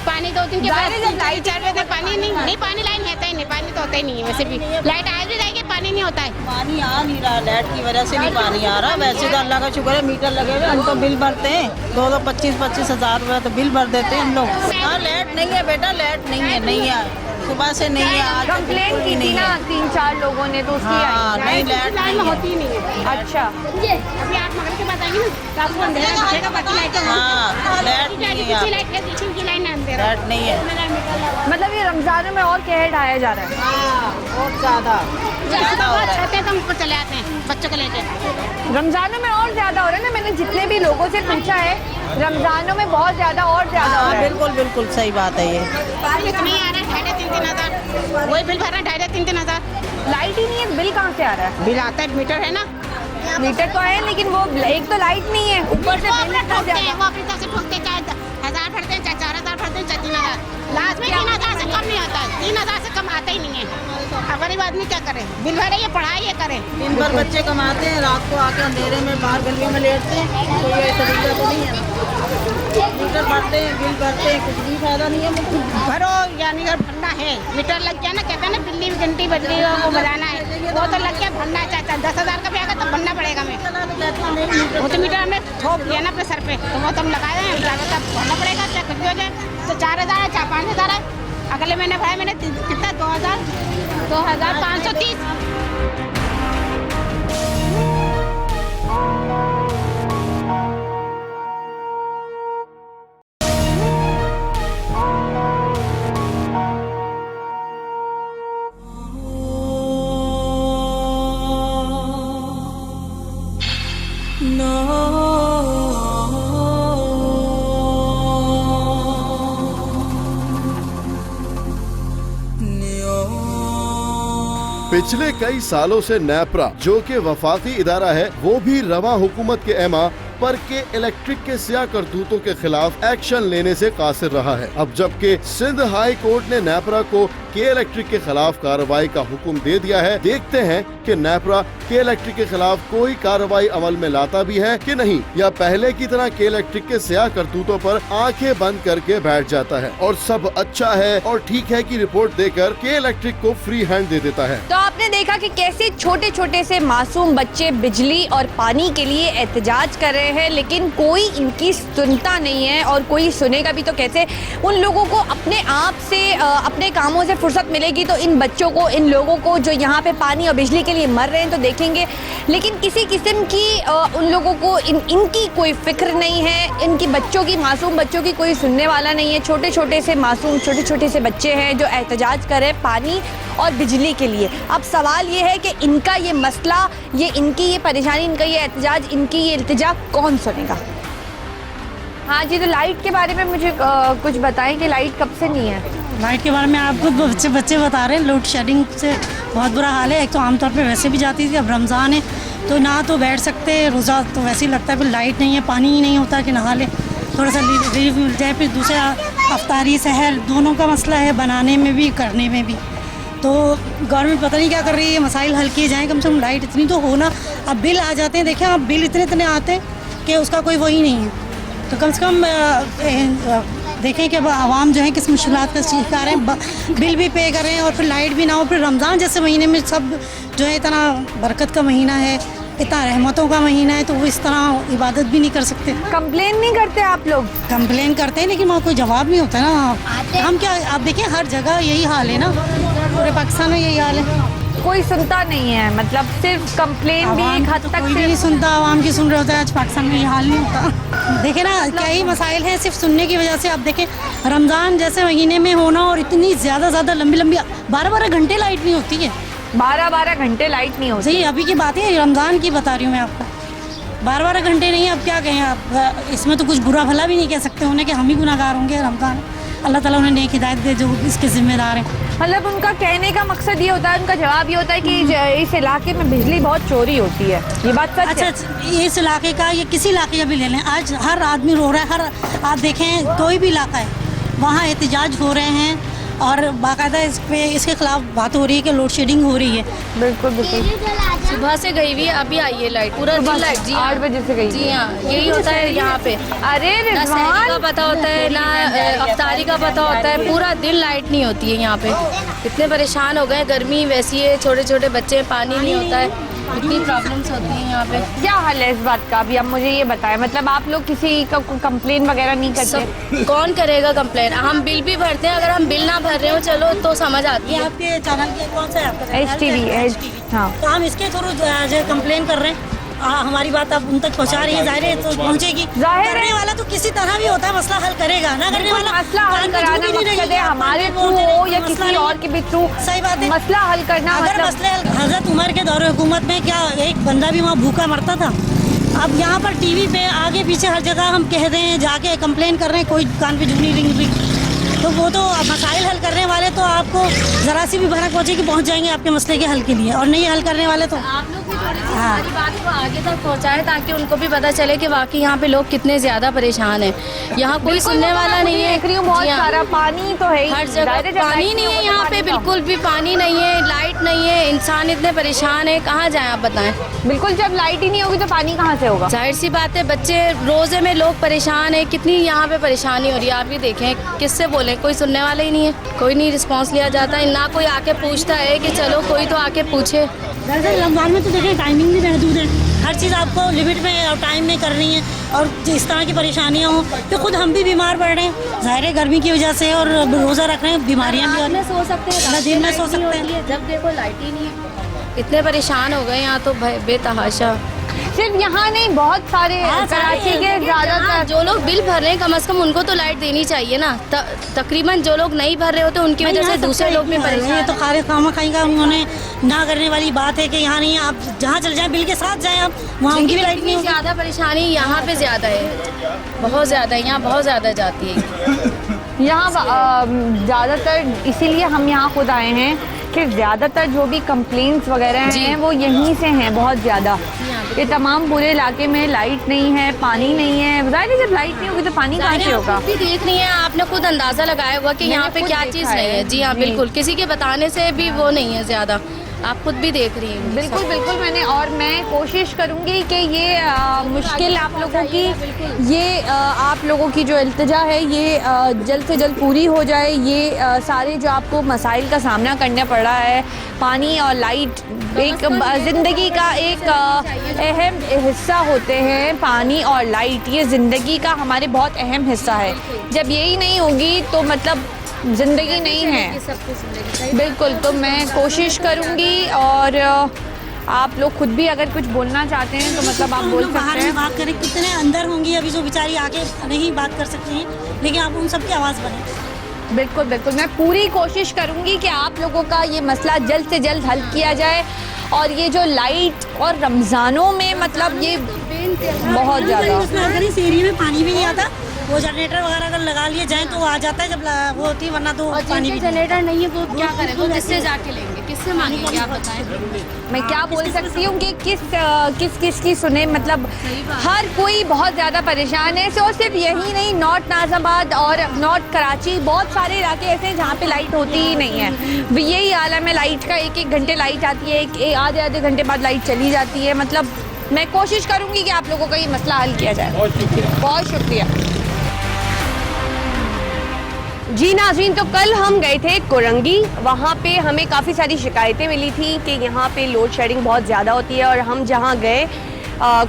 पानी 2 दिन के बाद, जब लाइट 4 बजे तक पानी नहीं, पानी लाइन रहता ही नहीं, पानी तो होता ही नहीं है। वैसे भी लाइट आ भी जाएगी, पानी नहीं होता है। पानी आ नहीं रहा, लाइट की वजह से नहीं पानी आ रहा। वैसे तो अल्लाह का शुक्र है, मीटर लगे हुए, हम तो बिल भरते हैं 25-25 हज़ार रुपये तो बिल भर देते हैं हम लोग। हाँ, लाइट नहीं है बेटा, लाइट नहीं है, सुबह से नहीं है। आज कंप्लेन की थी ना 3-4 लोगों ने, तो उसकी नहीं, लाइट होती ही नहीं है। अच्छा, ये अभी आप मगर के बाद आएंगे ना, तो आपको अंधेरा दिखेगा, बाकी लाइट लाइट नहीं है, लाइट है, पीछे की लाइन अंधेरा, लाइट नहीं है। मतलब ये रमजान में और कहर ढाया जा रहा है। बहुत ज़्यादा रहते हैं तो हमको चले आते हैं बच्चों को लेकर। रमजानों में और ज्यादा हो रहा है ना, मैंने जितने भी लोगों से पूछा है, रमजानों में बहुत ज्यादा और ज्यादा हो रहा है। बिल्कुल सही बात है। ये नहीं आ रहा है, 2,500-3,000, वही बिल भर रहा है 2,500-3,000। लाइट ही नहीं है, बिल बिल कहाँ से आ रहा है? बिल आता है, मीटर है ना, मीटर तो है लेकिन वो एक तो लाइट नहीं है, ऊपर से बिल इतना ज्यादा। वो अपनी तरफ से ठोकते, चाहे 1000 भरते हैं, चाहे 4000 भरते हैं, चाहे 3000, लास्ट में 3000 से कम नहीं आता है, 3000 से कम आता ही नहीं है। अब गरीब आदमी क्या करे, बिल भरे, ये पढ़ाई ये करे। दिन भर बच्चे कमाते हैं, रात को आके अंधेरे में बाहर गलियों में लेटते हैं, तो ये तरीका तो नहीं है ना। मीटर भरते हैं, बिल भरते हैं, कुछ भी फायदा नहीं है। भरो, यानी अगर भरना है, मीटर लग गया ना, कहते हैं ना बिल्ली घंटी बजली वो बजाना है, वो तो लग गया, भरना चाहता 10,000 का भी आएगा तो भरना पड़ेगा हमें। वो तो मीटर हमने ठोक दिया ना अपने सर पे, तो वो तो हम लगाए हैं, ड्राइवर का भरना पड़ेगा, चाहे कुछ भी हो जाए। तो 4000 है, चाहे 5000 है। अगले महीने भाई मैंने कितना 2530। पिछले कई सालों से नेपरा, जो कि वफाकी इदारा है, वो भी रवा हुकूमत के एमा पर के इलेक्ट्रिक के सिया करतूतों के खिलाफ एक्शन लेने से कासिर रहा है। अब जबकि सिंध हाई कोर्ट ने नेपरा को के इलेक्ट्रिक के खिलाफ कार्रवाई का हुक्म दे दिया है, देखते हैं कि नेपरा के इलेक्ट्रिक के खिलाफ कोई कार्रवाई अमल में लाता भी है कि नहीं, या पहले की तरह के इलेक्ट्रिक के सिया करतूतों पर आंखें बंद करके बैठ जाता है और सब अच्छा है और ठीक है की रिपोर्ट देकर के इलेक्ट्रिक को फ्री हैंड दे देता है। तो आपने देखा कि कैसे छोटे छोटे से मासूम बच्चे बिजली और पानी के लिए एहतजाज कर रहे हैं, लेकिन कोई इनकी सुनता नहीं है और कोई सुनेगा भी तो कैसे। उन लोगों को अपने आप से अपने कामों से फुर्सत मिलेगी तो इन बच्चों को, इन लोगों को जो यहाँ पे पानी और बिजली के लिए मर रहे हैं तो देखेंगे, लेकिन किसी किस्म की उन लोगों को इनकी कोई फिक्र नहीं है। इनकी बच्चों की, मासूम बच्चों की कोई सुनने वाला नहीं है। छोटे छोटे से मासूम, छोटे छोटे से बच्चे हैं जो एहतजाज कर रहे हैं पानी और बिजली के लिए। अब सवाल ये है कि इनका ये मसला, ये इनकी ये परेशानी, इनका ये एहतजाज, इनकी ये इल्तिजा कौन सुनेगा। हाँ जी, तो लाइट के बारे में मुझे कुछ बताएं कि लाइट कब से नहीं है। लाइट के बारे में आपको बच्चे बता रहे हैं, लोड शेडिंग से बहुत बुरा हाल है। एक तो आमतौर पे वैसे भी जाती थी, अब रमज़ान है तो ना तो बैठ सकते, रोज़ा तो वैसे ही लगता है, फिर लाइट नहीं है, पानी ही नहीं होता कि नहा ले, थोड़ा सा रिलीफ मिल जाए। फिर दूसरा अफ्तारी सहर दोनों का मसला है, बनाने में भी करने में भी। तो गवर्नमेंट पता नहीं क्या कर रही है, मसाइल हल किए जाएँ, कम से कम लाइट इतनी तो हो ना। अब बिल आ जाते हैं, देखें अब बिल इतने आते हैं कि उसका कोई वही नहीं है। तो कम से कम देखें कि आवाम जो है किस मुश्किलात का शिकार है, बिल भी पे कर रहे हैं और फिर लाइट भी ना हो। फिर रमज़ान जैसे महीने में सब जो है इतना बरकत का महीना है, इतना रहमतों का महीना है, तो वो इस तरह इबादत भी नहीं कर सकते। कंप्लेन नहीं करते आप लोग? कंप्लेन करते हैं लेकिन वहाँ कोई जवाब नहीं होता ना। हम क्या, आप देखें हर जगह यही हाल है ना, पूरे पाकिस्तान में यही हाल है, कोई सुनता नहीं है। मतलब सिर्फ कंप्लेन भी एक हद तक कोई भी नहीं सुनता, आवाम की सुन रहे होता है। आज पाकिस्तान में ये हाल नहीं होता। देखें ना क्या ही मसाइल हैं सिर्फ सुनने की वजह से। अब देखें रमज़ान जैसे महीने में होना और इतनी ज़्यादा लंबी 12 घंटे लाइट नहीं होती है। 12 घंटे लाइट नहीं होती। सही, अभी की बात है, रमज़ान की बता रही हूँ मैं आपको। 12 घंटे नहीं, अब क्या कहें आप, इसमें तो कुछ बुरा भला भी नहीं कह सकते उन्हें कि हम ही गुनाहगार होंगे। रमज़ान अल्लाह ताला उन्हें नेक हिदायत दे जो इसके जिम्मेदार हैं। मतलब उनका कहने का मकसद ये होता है, उनका जवाब ये होता है कि इस इलाके में बिजली बहुत चोरी होती है। ये बात सच है? अच्छा, इस इलाके का, ये किसी इलाके का भी ले लें, आज हर आदमी रो रहा है। आप देखें कोई भी इलाका है, वहाँ एहतजाज हो रहे हैं और बाकायदा इसके खिलाफ बात हो रही है कि लोड शेडिंग हो रही है। बिल्कुल बिल्कुल। सुबह से गई हुई है, अभी आई है लाइट, पूरा दिन लाइट। जी 8 बजे से गई। जी हाँ, यही होता है यहाँ पे। अरे ना सहरी का पता होता है, ना अफ्तारी का पता होता है, पूरा दिन लाइट नहीं होती है यहाँ पे। इतने परेशान हो गए, गर्मी वैसी है, छोटे छोटे बच्चे, पानी नहीं होता है, इतनी प्रॉब्लम्स होती हैं यहाँ पे। क्या हल है इस बात का? अभी आप मुझे ये बताएं, मतलब आप लोग किसी का कंप्लेन वगैरह नहीं करते? कौन करेगा कंप्लेन? हम बिल भी भरते हैं, अगर हम बिल ना भर रहे हो चलो तो समझ आती है। आपके चैनल कौन सा है आपका? HTV। हाँ, तो हम इसके थ्रू जो कंप्लेन कर रहे हैं, हमारी बात आप उन तक पहुंचा रही है, जाहिर है तो पहुंचेगी। करने वाला तो किसी तरह भी होता है, मसला हल करेगा ना, करने वाला मसला हल कराना मकसद है, हमारे थ्रू हो या किसी और के भी थ्रू। सही बात है, मसला हल करना। अगर मसले हजरत उमर के दौरे हुकूमत में क्या एक बंदा भी वहाँ भूखा मरता था? अब यहाँ पर टीवी पे आगे पीछे हर जगह हम कह रहे हैं, जाके कंप्लेन कर रहे हैं, कोई कान पे जूनी रिंग रही। तो वो तो मसाइल हल करने वाले तो आपको ज़रा सी भी भनक पहुँचे कि पहुँच जाएंगे आपके मसले के हल के लिए, और नहीं हल करने वाले तो आप लोग भी थोड़ी सी हमारी बात को आगे तक पहुंचाएं ताकि उनको भी पता चले कि वाकई यहाँ पे लोग कितने ज़्यादा परेशान हैं। यहाँ कोई सुनने वाला नहीं है। देख रही हूँ बहुत जी हाँ। सारा पानी तो है ही। हर जगह पानी नहीं है, यहाँ पे बिल्कुल भी पानी नहीं है, लाइट नहीं है, इंसान इतने परेशान है, कहाँ जाएं आप बताएं। बिल्कुल, जब लाइट ही नहीं होगी तो पानी कहाँ से होगा? जाहिर सी बात है, बच्चे रोज़े में लोग परेशान है, कितनी यहाँ पे परेशानी हो रही है। आप भी देखें, किससे बोलें, कोई सुनने वाला ही नहीं है, कोई नहीं रिस्पांस लिया जाता है, ना कोई आके पूछता है कि चलो कोई तो आके पूछे। दरअसल रमज़ान में तो देखिए टाइमिंग भी महदूद है, हर चीज़ आपको लिमिट में और टाइम में करनी है, और इस तरह की परेशानियाँ हों तो खुद हम भी बीमार पड़ रहे हैं, ज़ाहिर है गर्मी की वजह से, और रोज़ा रख रहे हैं, बीमारियाँ भी हो रही हैं। सो सकते हैं, दिन में सो सकते हैं, जब देखो लाइट ही नहीं है। इतने परेशान हो गए यहाँ तो बेतहाशा। सिर्फ यहाँ नहीं, बहुत सारे कराची के ज़्यादातर जो लोग बिल भर रहे हैं कम से कम उनको तो लाइट देनी चाहिए ना। तकरीबन जो लोग नहीं भर रहे होते उनकी वजह से दूसरे लोग भी परेशान। ये तो खारे खामा खाई का उन्होंने ना करने वाली बात है कि यहाँ नहीं, आप जहाँ चले जाएं बिल के साथ जाएं, आप वहाँ उनकी भी लाइट नहीं। ज़्यादा परेशानी यहाँ पे ज़्यादा है, बहुत ज़्यादा है, यहाँ बहुत ज़्यादा जाती है। यहाँ ज़्यादातर इसीलिए हम यहाँ खुद आए हैं कि ज़्यादातर जो भी कंप्लेंट्स वगैरह हैं वो यहीं से हैं बहुत ज़्यादा। ये तमाम पूरे इलाके में लाइट नहीं है, पानी नहीं है। ज़ाहिर है जब लाइट नहीं होगी तो पानी कहाँ से होगा? भी देख रही हैं आपने, खुद अंदाज़ा लगाया हुआ कि यहाँ पे क्या चीज़ नहीं है। जी हाँ बिल्कुल, किसी के बताने से भी वो नहीं है ज़्यादा, आप खुद भी देख रही हैं। बिल्कुल बिल्कुल, मैं कोशिश करूंगी कि ये मुश्किल आप लोगों की, ये आप लोगों की जो इल्तिजा है ये जल्द से जल्द पूरी हो जाए। ये सारे जो आपको मसाइल का सामना करना पड़ रहा है, पानी और लाइट एक ज़िंदगी का एक अहम हिस्सा होते हैं। पानी और लाइट ये ज़िंदगी का हमारे बहुत अहम हिस्सा है। जब यही नहीं होगी तो मतलब ज़िंदगी नहीं है। बिल्कुल, तो मैं कोशिश करूँगी, और आप लोग खुद भी अगर कुछ बोलना चाहते हैं तो मतलब आप बोल सकते हैं। बात करें, कितने अंदर होंगी अभी जो बेचारी आके नहीं बात कर सकती हैं, लेकिन आप उन सबकी आवाज़ बने। बिल्कुल बिल्कुल, मैं पूरी कोशिश करूँगी कि आप लोगों का ये मसला जल्द से जल्द हल किया जाए। और ये जो लाइट और रमज़ानों में मतलब ये बहुत ज़्यादा, इस एरिया में पानी भी नहीं आता, वो जनरेटर वगैरह अगर लगा लिए जाएं तो वो आ जाता है जब वो होती है, वरना तो पानी भी जनरेटर नहीं है वो क्या करें, वो किससे जाके लेंगे, किससे मांगेंगे आप बताएं। मैं क्या बोल सकती हूँ कि किस की सुने, मतलब हर कोई बहुत ज़्यादा परेशान है। तो सिर्फ यही नहीं, नॉर्थ नाज़ाबाद और नॉर्थ कराची बहुत सारे इलाके ऐसे हैं जहाँ पे लाइट होती ही नहीं है। यही आलम है, लाइट का एक घंटे लाइट आती है, आधे घंटे बाद लाइट चली जाती है। मतलब मैं कोशिश करूँगी कि आप लोगों का ये मसला हल किया जाए। बहुत शुक्रिया जी नाज़रीन। तो कल हम गए थे कोरंगी, वहाँ पे हमें काफ़ी सारी शिकायतें मिली थी कि यहाँ पे लोड शेडिंग बहुत ज़्यादा होती है, और हम जहाँ गए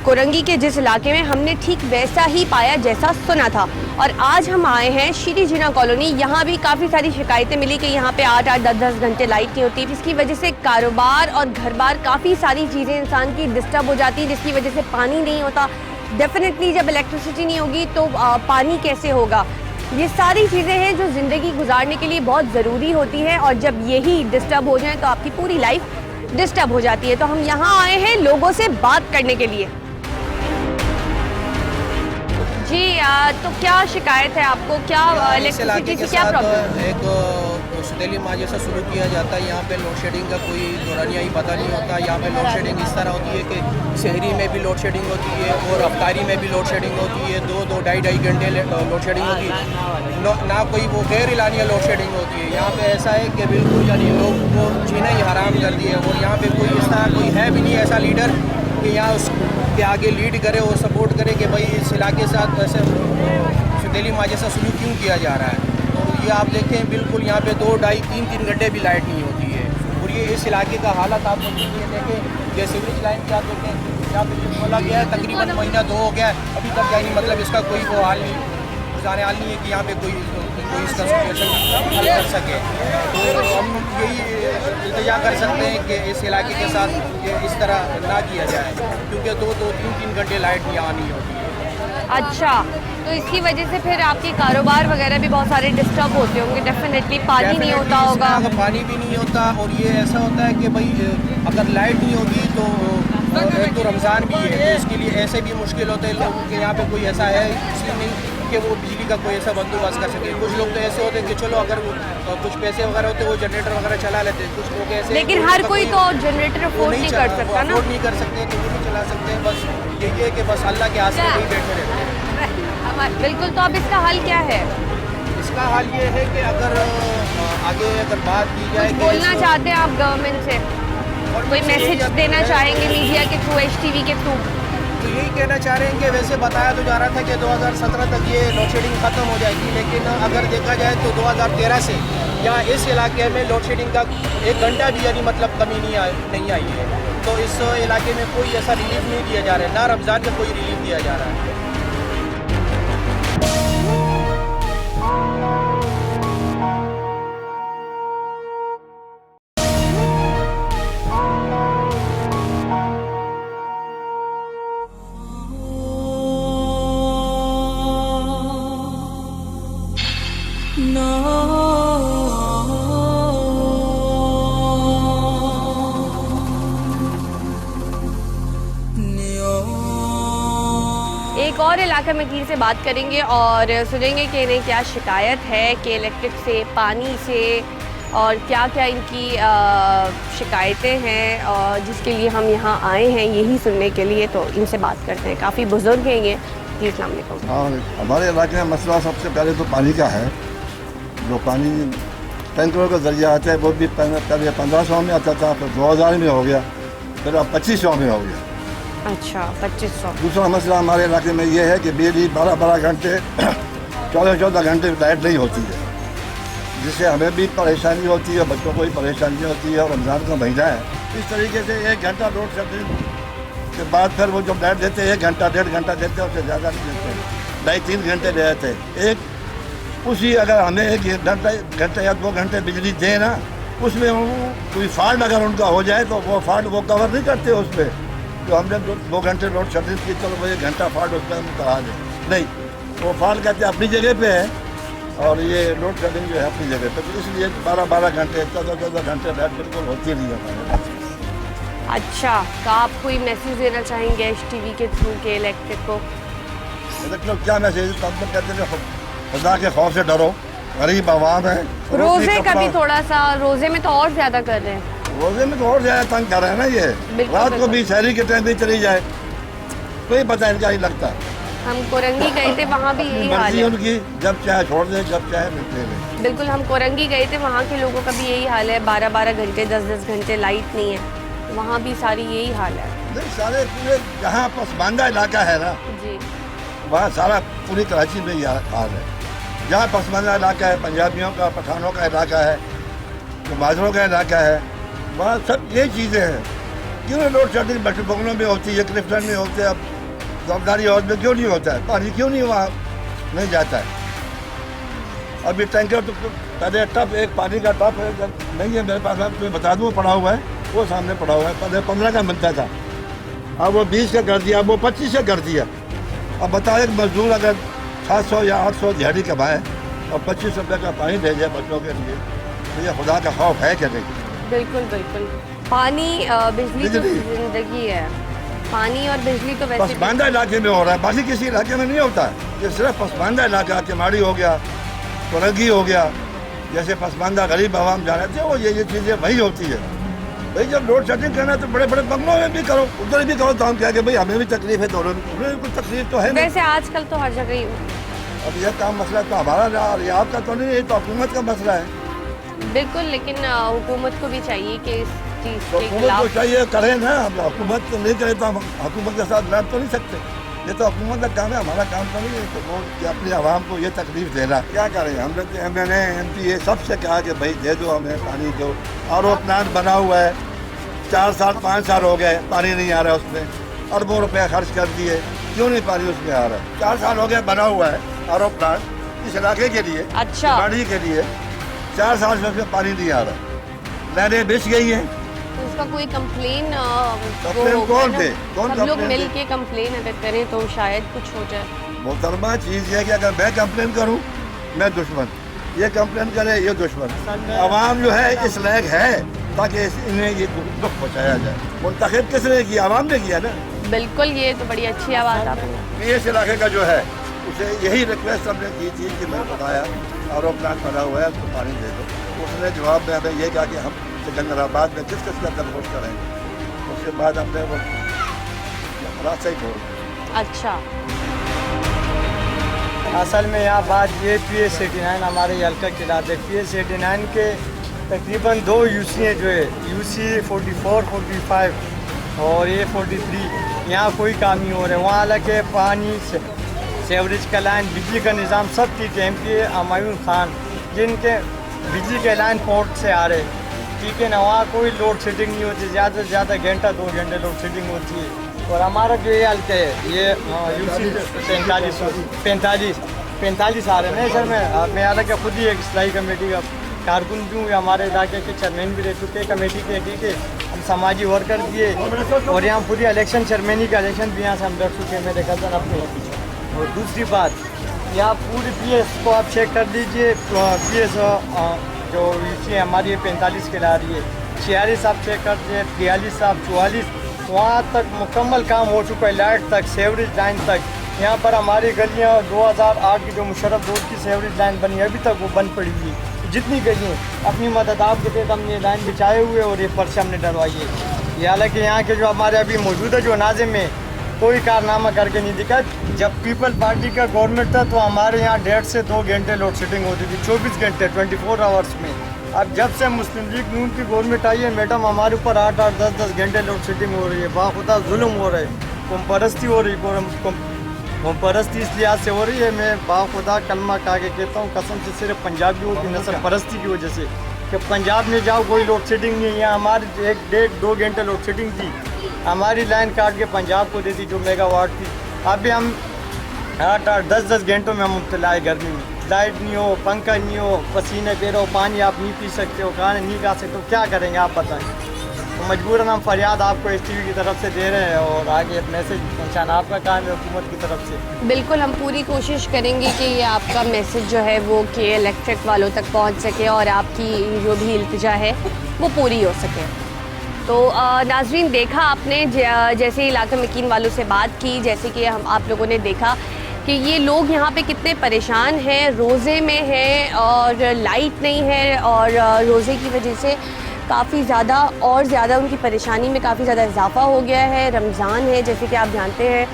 कोरंगी के जिस इलाके में, हमने ठीक वैसा ही पाया जैसा सुना था। और आज हम आए हैं श्री जिना कॉलोनी, यहाँ भी काफ़ी सारी शिकायतें मिली कि यहाँ पे 8-8, 10-10 घंटे लाइट नहीं होती, जिसकी वजह से कारोबार और घर बार काफ़ी सारी चीज़ें इंसान की डिस्टर्ब हो जाती है, जिसकी वजह से पानी नहीं होता। डेफिनेटली जब इलेक्ट्रिसिटी नहीं होगी तो पानी कैसे होगा? ये सारी चीज़ें हैं जो ज़िंदगी गुजारने के लिए बहुत ज़रूरी होती हैं, और जब यही डिस्टर्ब हो जाए तो आपकी पूरी लाइफ डिस्टर्ब हो जाती है। तो हम यहाँ आए हैं लोगों से बात करने के लिए। जी तो क्या शिकायत है आपको, क्या इलेक्ट्रिसिटी की क्या प्रॉब्लम? एक सुतेली माँ जैसा शुरू किया जाता है, यहाँ पे लोड शेडिंग का कोई दौरानिया ही पता नहीं होता। यहाँ पे लोड शेडिंग इस तरह होती है कि शहरी में भी लोड शेडिंग होती है और अफ्तारी में भी लोड शेडिंग होती है। 2-2, 2.5 घंटे लोड शेडिंग होती है, ना कोई वो गैर इलानिया लोड शेडिंग होती है। यहाँ पे ऐसा है कि बिल्कुल यानी लोग को जीना ही हराम कर दिया है। और यहाँ पे कोई इस तरह कोई है भी नहीं ऐसा लीडर कि यहाँ उसके आगे लीड करे और सपोर्ट करे कि भाई इस इलाके के साथ ऐसे सुतेली माँ जैसा सलूक क्यों किया जा रहा है। तो ये आप देखें, बिल्कुल यहाँ पे 2, 2.5, 3 घंटे भी लाइट नहीं होती है। और ये इस इलाके का हालत आप देखें, ये सीवरेज लाइन क्या देखें, यहाँ पे बोला गया है तकरीबन महीना 2 हो गया है, अभी तक यानी मतलब इसका कोई वो हाल नहीं, गुजारे हाल नहीं है कि यहाँ पे कोई इसका सिचुएशन हल कर सके। तो हम यही इंतजार कर सकते हैं कि इस इलाके के साथ ये इस तरह ना किया जाए, क्योंकि 2-2, 3 घंटे लाइट नहीं आनी होती है। अच्छा, तो इसकी वजह से फिर आपके कारोबार वगैरह भी बहुत सारे डिस्टर्ब होते होंगे। डेफिनेटली पानी नहीं होता होगा, पानी भी नहीं होता। और ये ऐसा होता है कि भाई अगर लाइट नहीं होगी तो एक तो रमज़ान भी है, तो इसके लिए ऐसे भी मुश्किल होते हैं लोगों के। यहाँ पे कोई ऐसा है इसलिए नहीं कि वो बिजली का कोई ऐसा बंदोबस्त कर सके। कुछ लोग तो ऐसे होते हैं कि चलो अगर कुछ पैसे वगैरह होते वो जनरेटर वगैरह चला लेते हैं, कुछ लोग ऐसे लेकिन हर कोई तो जनरेटर अफोर्ड नहीं कर सकता ना, अफोर्ड नहीं कर सकते तो वो नहीं चला सकते। बस यही है कि बस अल्लाह के आसरे में ही बैठे रहते हैं। बिल्कुल। तो अब इसका हल क्या है? इसका हाल ये है कि अगर आगे अगर बात की जाए, बोलना चाहते हैं आप गवर्नमेंट से, कोई मैसेज देना चाहेंगे मीडिया के थ्रू, HTV के थ्रू? तो यही कहना चाह रहे हैं कि वैसे बताया तो जा रहा था कि 2017 तक ये लोड शेडिंग ख़त्म हो जाएगी, लेकिन अगर देखा जाए तो 2013 से यहाँ इस इलाके में लोड शेडिंग का 1 घंटा भी यानी मतलब कमी नहीं आई है। तो इस इलाके में कोई ऐसा रिलीफ नहीं दिया जा रहा है, ना रमज़ान में कोई रिलीफ दिया जा रहा है। एक और इलाका मकीर से बात करेंगे और सुनेंगे कि इन्हें क्या शिकायत है कि इलेक्ट्रिक से, पानी से, और क्या क्या इनकी शिकायतें हैं और जिसके लिए हम यहाँ आए हैं यही सुनने के लिए। तो इनसे बात करते हैं, काफ़ी बुजुर्ग हैं ये। जी अस्सलाम वालेकुम। हाँ, हमारे इलाके में मसला सबसे पहले तो पानी का है। जो पानी टैंकरों का जरिया आता है वो भी पहले 1500 में आता था, फिर 2000 में हो गया, फिर अब 2500 में हो गया। अच्छा, 2500। दूसरा मसला हमारे इलाके में ये है कि बिजली 12 घंटे 14 घंटे लाइट नहीं होती है, जिससे हमें भी परेशानी होती है, बच्चों को भी परेशानी होती है। और रमज़ान का महीना है, इस तरीके से 1 घंटा लोड शेडिंग के बाद फिर वो जो लाइट देते हैं 1 घंटा 1.5 घंटा देते हैं, उससे ज़्यादा नहीं देते, 2.5-3 घंटे दे देते हैं। उसी अगर हमें 1 घंटे या 2 घंटे बिजली दे ना, उसमें कोई फॉल्ट अगर उनका हो जाए तो वो फॉल्ट वो कवर नहीं करते उस पर। तो हमने 2 घंटे लोड शेडिंग की, चलो वो 1 घंटा फॉल्ट उस पर हम करा दें, नहीं, वो फॉल्ट कहते हैं अपनी जगह पे है और ये लोड शेडिंग जो है अपनी जगह पे। तो इसलिए 12 घंटे 14 घंटे लाइट बिल्कुल होती नहीं है हमारे। अच्छा, तो आप कोई मैसेज देना चाहेंगे HTV के थ्रू के इलेक्ट्रिक को? मतलब क्या मैसेज? तब तक कहते हैं खुदा के खौफ से डरो, गरीब आवाम है। रोजे का भी थोड़ा सा, रोजे में तो और ज्यादा कर रहे हैं। रोजे में तो और ज्यादा तंग कर रहे हैं ना ये। रात को भी शहरी के टाइम भी चली जाए, कोई पता इनका ही लगता। हम कोरंगी गए थे, वहाँ भी यही हाल है उनकी, जब चाहे छोड़ दे, जब चाहे निकले ले। बिल्कुल, हम कोरंगी गए थे, वहाँ के लोगों का भी यही हाल है। 12 घंटे 10 घंटे लाइट नहीं है, वहाँ भी सारी यही हाल है। नहीं, सारे पूरे जहाँ पसमानदा इलाका है ना जी, वहाँ सारा पूरी कराची में यह हाल है। जहाँ पसमानदा इलाका है, पंजाबियों का, पठानों का इलाका है, माजरों का इलाका है, वहाँ सब ये चीज़ें हैं। क्यों लोड शेडिंग बंगलों में होती है, क्लिफ्टन में होते हैं, अब जवाबदारी हाउस में क्यों नहीं होता है? पानी क्यों नहीं वहाँ नहीं जाता है? अभी टैंकर तो पहले टप, एक पानी का टप है नहीं है मेरे पास, मैं बता दूँ, पड़ा हुआ है, वो सामने पड़ा हुआ है। पहले 15 का मिलता था, अब वो 20 का कर दिया, अब वो 25 का कर दिया। अब बताओ, एक मजदूर अगर 700 या 800 दिहाड़ी कमाए और 25 रुपये का पानी दे जाए बच्चों के लिए, तो ये खुदा का खौफ है क्या? नहीं, बिल्कुल बिल्कुल। पानी बिजली तो जिंदगी है, पानी और बिजली तो वैसे पसमानदा इलाके में हो रहा है, बाकी किसी इलाके में नहीं होता है। ये सिर्फ पसमानदा इलाका, केमाड़ी हो गया, कोरंगी हो गया, जैसे पसमानदा गरीब आवाम जा रहे थे, वो ये चीज़ें वही होती है। भाई जब लोड शेडिंग करना है तो बड़े बड़े बंगलों में भी करो, उधर भी करो, तो हम क्या कि भाई हमें भी तकलीफ है, दोनों उन्हें कुछ तकलीफ तो है। वैसे आजकल तो हर जगह ही। अब यह काम मसला तो हमारा ये आपका तो नहीं, ये तो हुकूमत का मसला है। बिल्कुल, लेकिन हुकूमत को भी चाहिए कि इस चीज़ के हुकूमत खिलाफ को चाहिए करें ना। अब हुकूमत तो नहीं करे तो हम हुकूमत के साथ लड़ तो नहीं सकते। ये तो हुकूमत का काम है, हमारा काम तो नहीं है। तो वो अपनी आवाम को ये तकलीफ देना, क्या करें? हमने तो MNA MP सबसे कहा कि भाई दे दो हमें पानी, दो। RO प्लांट बना हुआ है, 4 साल 5 साल हो गए, पानी नहीं आ रहा है, उसमें अरबों रुपए खर्च कर दिए, क्यों नहीं पानी उसमें आ रहा है? 4 साल हो गए बना हुआ है RO प्लांट इस इलाके के लिए, अच्छा, पानी के लिए 4 साल से उसमें पानी नहीं आ रहा, लाइनें बिछ गई हैं। तो उसका कोई कंप्लेन कौन दे? सब लोग मिल के कंप्लेन अगर करें तो शायद कुछ हो जाए। मोहतरमा चीज़ है कि अगर मैं कंप्लेन करूं, मैं दुश्मन, ये कंप्लेन करे ये दुश्मन। आवाम जो है इस लायक है ताकि इन्हें ये दुख पहुँचाया जाए। मुंतखब किसने किया? आवाम ने किया ना। बिल्कुल, ये तो बड़ी अच्छी आवाज़ आपने। इस इलाके का जो है उसे यही रिक्वेस्ट हमने की थी कि मैं बताया आर ओ प्लांट बना हुआ है तो पानी दे दो। उसने जवाब में हमें ये कहा कि हम सिकंदराबाद में किस का कंपोस्ट करेंगे। उसके बाद हमने वो रात से ही बोल। अच्छा, असल में यहाँ बात ये PH89 हमारे हल्का के इलाके PH89 के तकरीबन 2 यूसी हैं जो है UC 44, 45 और ये 43। यहाँ कोई काम नहीं हो रहा है। वहाँ हालांकि पानी सेवरेज का लाइन बिजली का निज़ाम सब ठीक है। MP हुमायूं खान जिनके बिजली के लाइन पोर्ट से आ रहे ठीक है ना, वहाँ कोई लोड शेडिंग नहीं होती। ज़्यादा से ज़्यादा घंटा 2 घंटे लोड शेडिंग होती है। और हमारा जो ये हल्का है ये UC 45 आ रहे हैं। नहीं सर, मैं हालांकि खुद ही एक सिलाई कमेटी का कारकुन भी हूँ, हमारे इलाके के चेयरमैन भी रह चुके हैं कमेटी के। ठीक है, हम समाजी वर्कर दिए और यहाँ पूरी इलेक्शन चेयरमैनी का इलेक्शन भी यहाँ से हम लड़ चुके हैं मेरे कज़न अपने। और दूसरी बात, यहाँ पूरी PS को आप चेक कर लीजिए। PS जो UC हमारी 45 के ला रही है, 46 आप चेक कर लीजिए, 43 आप 44 वहाँ तक मुकम्मल काम हो चुका है। लाइट तक, सेवरेज लाइन तक। यहाँ पर हमारी गलियाँ 2008 की जो मुशर्रफ रोड की सेवरेज लाइन बनी अभी तक वो बंद पड़ी हुई। जितनी गलियाँ अपनी मदद आपके तहत हमने लाइन बिछाए हुए और ये पर्चे हमने डलवाई है। ये हालांकि यहाँ के जो हमारे अभी मौजूदा जो नाज़िम में कोई कारनामा करके नहीं दिखा। जब पीपल पार्टी का गवर्नमेंट था तो हमारे यहाँ 1.5 से 2 घंटे लोड शेडिंग होती थी, 24 घंटे 24 आवर्स में। अब जब से मुस्लिम लीग नून की गवर्नमेंट आई है मैडम, हमारे ऊपर 8-8, 10-10 घंटे लोड शेडिंग हो रही है। बाखुदा जुल्म हो रहा है, कम हो रही कम परस्ती इस लिहाज से हो रही है। मैं बाखुदा कलमा खा के कहता हूँ कसम से, सिर्फ पंजाबियों की नस्ल परस्ती की वजह से कि पंजाब में जाओ कोई लोड शेडिंग नहीं है। यहाँ हमारी 1-1.5-2 घंटे लोड शेडिंग थी, हमारी लाइन काट के पंजाब को दी थी जो मेगावाट थी। अभी हम 8-8, 10-10 घंटों में हम मुब्तला है गर्मी में। लाइट नहीं हो, पंखा नहीं हो, पसीने पे रहो, पानी आप नहीं पी सकते हो, खाना नहीं खा सकते हो, क्या करेंगे आप बताएं। तो मजबूरन हम फरियाद आपको STV की तरफ से दे रहे हैं और आगे मैसेज पहुँचाना आपका काम है हुकूमत की तरफ से। बिल्कुल, हम पूरी कोशिश करेंगे कि ये आपका मैसेज जो है वो के इलेक्ट्रिक वालों तक पहुंच सके और आपकी जो भी इल्तिजा है वो पूरी हो सके। तो नाजरीन, देखा आपने जैसे इलाका मकीन वालों से बात की, जैसे कि हम आप लोगों ने देखा कि ये लोग यहाँ पे कितने परेशान हैं, रोज़े में हैं और लाइट नहीं है और रोज़े की वजह से काफ़ी ज़्यादा और ज़्यादा उनकी परेशानी में काफ़ी ज़्यादा इजाफा हो गया है। रमज़ान है जैसे कि आप जानते हैं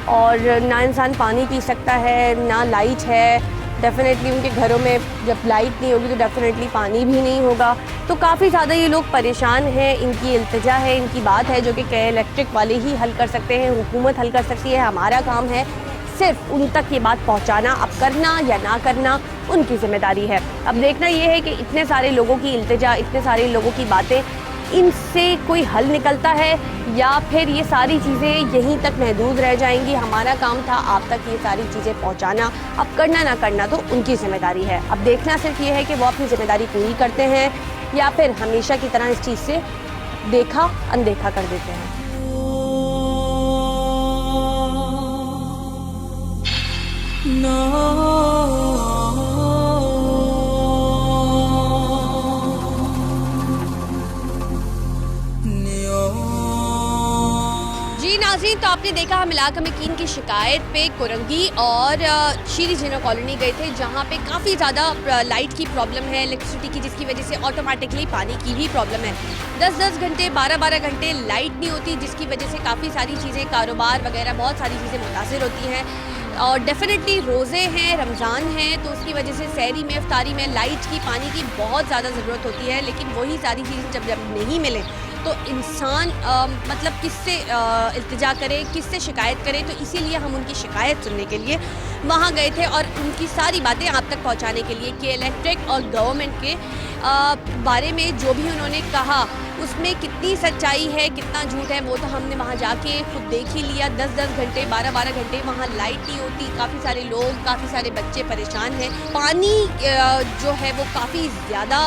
और ना इंसान पानी पी सकता है ना लाइट है। डेफ़िनेटली उनके घरों में जब लाइट नहीं होगी तो डेफ़िनेटली पानी भी नहीं होगा। तो काफ़ी ज़्यादा ये लोग परेशान हैं। इनकी इल्तिजा है, इनकी बात है जो कि के इलेक्ट्रिक वाले ही हल कर सकते हैं, हुकूमत हल कर सकती है। हमारा काम है सिर्फ उन तक ये बात पहुंचाना। अब करना या ना करना उनकी जिम्मेदारी है। अब देखना ये है कि इतने सारे लोगों की इल्तिजा, इतने सारे लोगों की बातें, इनसे कोई हल निकलता है या फिर ये सारी चीज़ें यहीं तक महदूद रह जाएंगी। हमारा काम था आप तक ये सारी चीज़ें पहुंचाना। अब करना ना करना तो उनकी जिम्मेदारी है। अब देखना सिर्फ ये है कि वो अपनी जिम्मेदारी पूरी करते हैं या फिर हमेशा की तरह इस चीज़ से देखा अनदेखा कर देते हैं। जी नाज़रीन, तो आपने देखा हम इलाका मकीन की शिकायत पे कुरंगी और शीरी जिनो कॉलोनी गए थे जहाँ पे काफ़ी ज़्यादा लाइट की प्रॉब्लम है, इलेक्ट्रिसिटी की, जिसकी वजह से ऑटोमेटिकली पानी की भी प्रॉब्लम है। 10-10 घंटे 12-12 घंटे लाइट नहीं होती, जिसकी वजह से काफ़ी सारी चीज़ें, कारोबार वगैरह बहुत सारी चीज़ें मुतासिर होती हैं। और डेफिनेटली रोज़े हैं, रमज़ान है, तो उसकी वजह से सहरी में, इफ्तारी में लाइट की, पानी की बहुत ज़्यादा ज़रूरत होती है। लेकिन वही सारी चीज़ें जब नहीं मिले तो इंसान मतलब किससे इल्तिजा करे, किससे शिकायत करे। तो इसीलिए हम उनकी शिकायत सुनने के लिए वहाँ गए थे और उनकी सारी बातें आप तक पहुँचाने के लिए के इलेक्ट्रिक और गवर्नमेंट के बारे में जो भी उन्होंने कहा उसमें कितनी सच्चाई है, कितना झूठ है, वो तो हमने वहाँ जाके खुद देख ही लिया। 10-10 घंटे 12-12 घंटे वहाँ लाइट नहीं होती, काफ़ी सारे लोग, काफ़ी सारे बच्चे परेशान हैं। पानी जो है वो काफ़ी ज़्यादा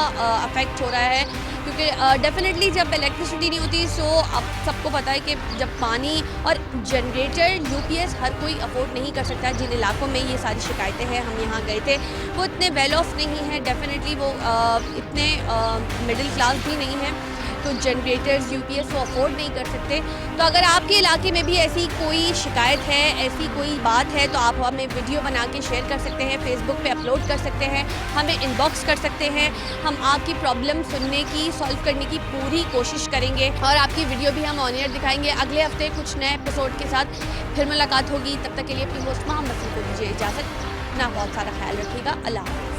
अफेक्ट हो रहा है क्योंकि डेफिनेटली जब इलेक्ट्रिसिटी नहीं होती सो अब सबको पता है कि जब पानी और जनरेटर UPS हर कोई अफोर्ड नहीं कर सकता। जिन इलाकों में ये सारी शिकायतें हैं, हम यहाँ गए थे, वो इतने वेल ऑफ नहीं हैं, डेफिनेटली वो इतने मिडिल क्लास भी नहीं हैं। कुछ जनरेटर्स यूपीएस को अफोर्ड नहीं कर सकते। तो अगर आपके इलाके में भी ऐसी कोई शिकायत है, ऐसी कोई बात है, तो आप हमें वीडियो बना के शेयर कर सकते हैं, फेसबुक पे अपलोड कर सकते हैं, हमें इनबॉक्स कर सकते हैं। हम आपकी प्रॉब्लम सुनने की, सॉल्व करने की पूरी कोशिश करेंगे और आपकी वीडियो भी हम ऑन एयर दिखाएंगे। अगले हफ्ते कुछ नए एपिसोड के साथ फिर मुलाकात होगी। तब तक के लिए अपनी होस्ट मोहम्मद को दीजिए इजाज़त। अपना बहुत सारा ख्याल रखिएगा। अल्लाह हाफ़िज़।